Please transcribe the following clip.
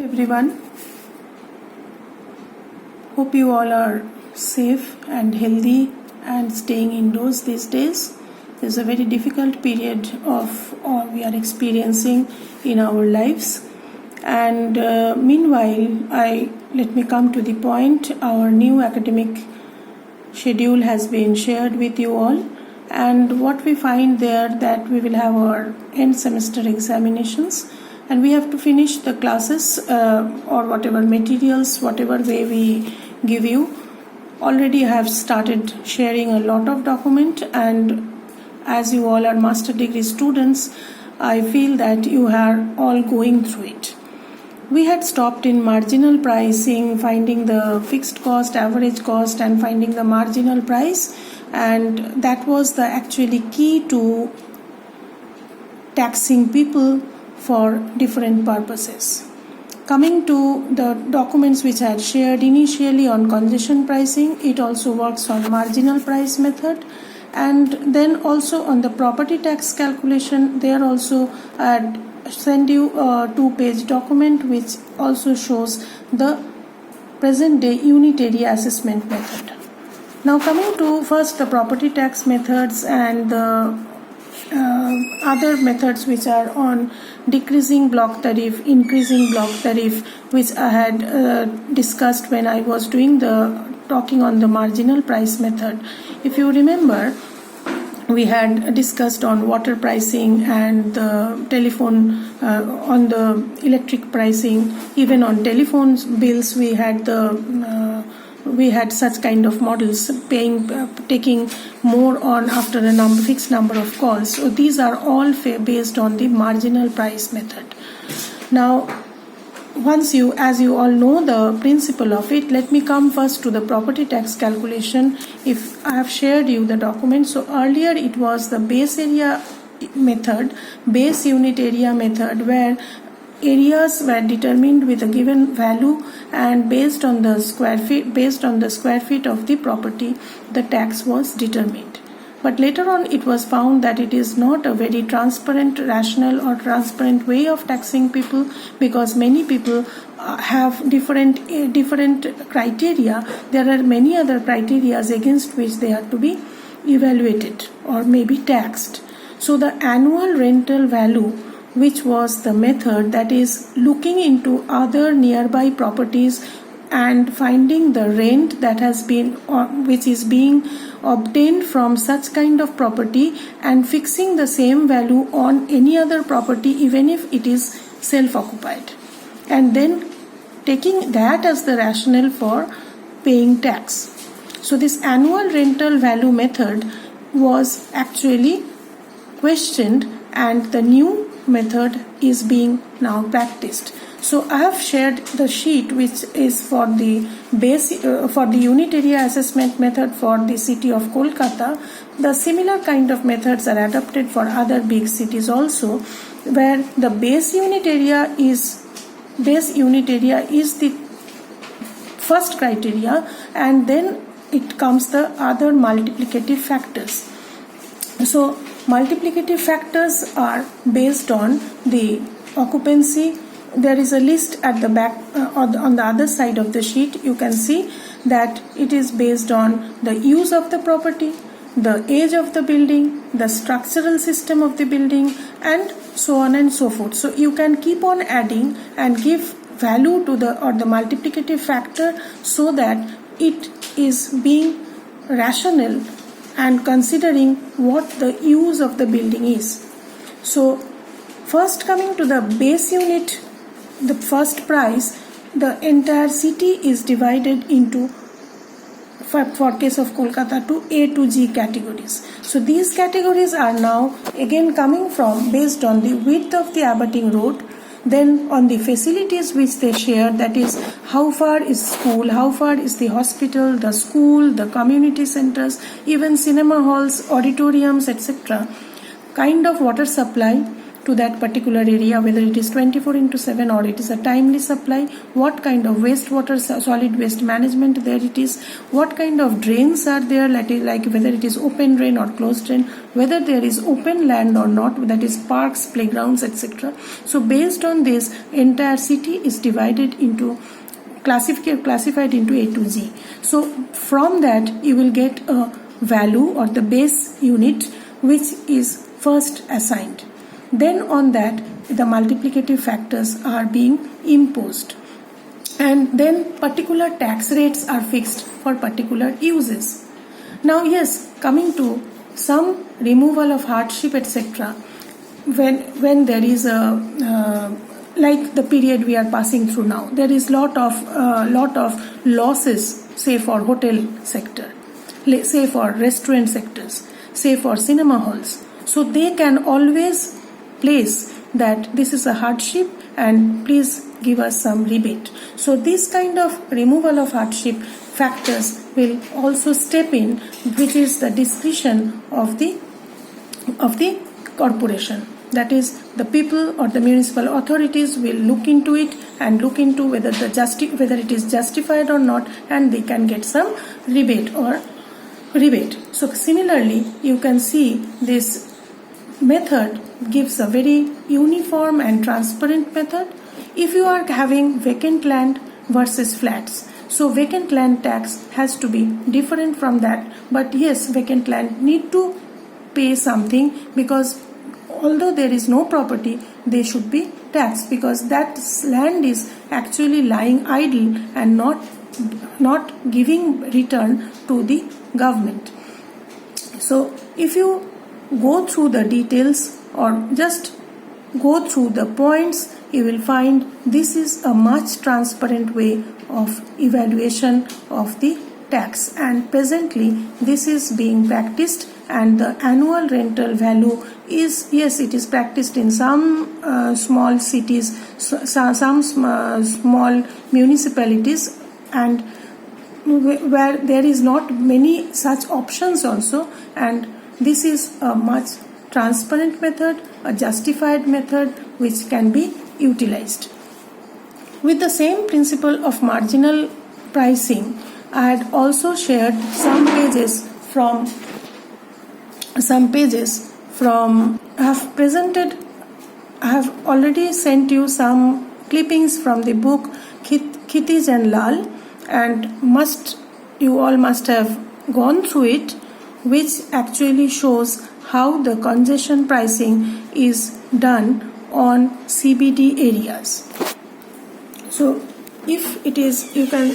Everyone, hope you all are safe and healthy and staying indoors these days. There's a very difficult period we are experiencing in our lives, and meanwhile let me come to the point. Our new academic schedule has been shared with you all, and what we find there that we will have our end semester examinations, and we have to finish the classes or whatever materials, whatever way we give you. Already have started sharing a lot of document, and as you all are master degree students, I feel that you are all going through it. We had stopped in marginal pricing, finding the fixed cost, average cost, and finding the marginal price, and that was the actually key to taxing people for different purposes. Coming to the documents which I had shared initially on congestion pricing, it also works on marginal price method, and then also on the property tax calculation. There also I had send you a 2-page document which also shows the present day unit area assessment method. Now coming to first the property tax methods and the other methods which are on decreasing block tariff, increasing block tariff, which I had discussed when I was doing the talking on the marginal price method. If you remember, we had discussed on water pricing and the telephone on the electric pricing. Even on telephone bills we had such kind of models, taking more on after a fixed number of calls. So these are all based on the marginal price method. Now as you all know the principle of it, let me come first to the property tax calculation. If I have shared you the document, so earlier it was the base area method, base unit area method, where areas were determined with a given value, and based on the square feet of the property, the tax was determined. But later on it was found that it is not a very transparent, rational or transparent way of taxing people, because many people have different criteria. There are many other criteria against which they are to be evaluated or maybe taxed. So the annual rental value, which was the method, that is looking into other nearby properties and finding the rent that has been which is being obtained from such kind of property and fixing the same value on any other property even if it is self-occupied, and then taking that as the rationale for paying tax. So this annual rental value method was actually questioned, and the new method is being now practiced. So I have shared the sheet which is for the for the unit area assessment method for the city of Kolkata. The similar kind of methods are adopted for other big cities also, where the base unit area is the first criteria, and then it comes the other multiplicative factors. So multiplicative factors are based on the occupancy. There is a list at the back on the other side of the sheet. You can see that it is based on the use of the property, the age of the building, the structural system of the building, and so on and so forth. So you can keep on adding and give value to the multiplicative factor so that it is being rational and considering what the use of the building is. So first coming to the base unit, the first price, the entire city is divided into, for case of Kolkata, to A to G categories. So these categories are now again coming from based on the width of the abutting road, then on the facilities which they share, that is how far is school, how far is the hospital, the school, the community centers, even cinema halls, auditoriums, etc., kind of water supply, to that particular area, whether it is 24/7 or it is a timely supply, what kind of wastewater, solid waste management there it is, what kind of drains are there, like whether it is open drain or closed drain, whether there is open land or not, that is parks, playgrounds, etc. So based on this, entire city is divided into classified into A to Z. So from that you will get a value or the base unit which is first assigned. Then on that the multiplicative factors are being imposed, and then particular tax rates are fixed for particular uses. Now yes, coming to some removal of hardship etc., when there is a like the period we are passing through now, there is lot of losses, say for hotel sector, say for restaurant sectors, say for cinema halls. So they can always place that this is a hardship and please give us some rebate. So this kind of removal of hardship factors will also step in, which is the discretion of the corporation. That is, the people or the municipal authorities will look into it and look into whether it is justified or not, and they can get some rebate. So similarly, you can see this method gives a very uniform and transparent method. If you are having vacant land versus flats, so vacant land tax has to be different from that. But yes, vacant land need to pay something, because although there is no property, they should be taxed, because that land is actually lying idle and not giving return to the government. So if you go through the details or just go through the points, you will find this is a much transparent way of evaluation of the tax, and presently this is being practiced. And the annual rental value is, yes, it is practiced in some small cities, some small municipalities, and where there is not many such options also. And this is a much transparent method, a justified method which can be utilized. With the same principle of marginal pricing, I had also shared some pages from I have already sent you some clippings from the book Kshitij and Lal, and you all must have gone through it, which actually shows how the congestion pricing is done on CBD areas. So if it is, you can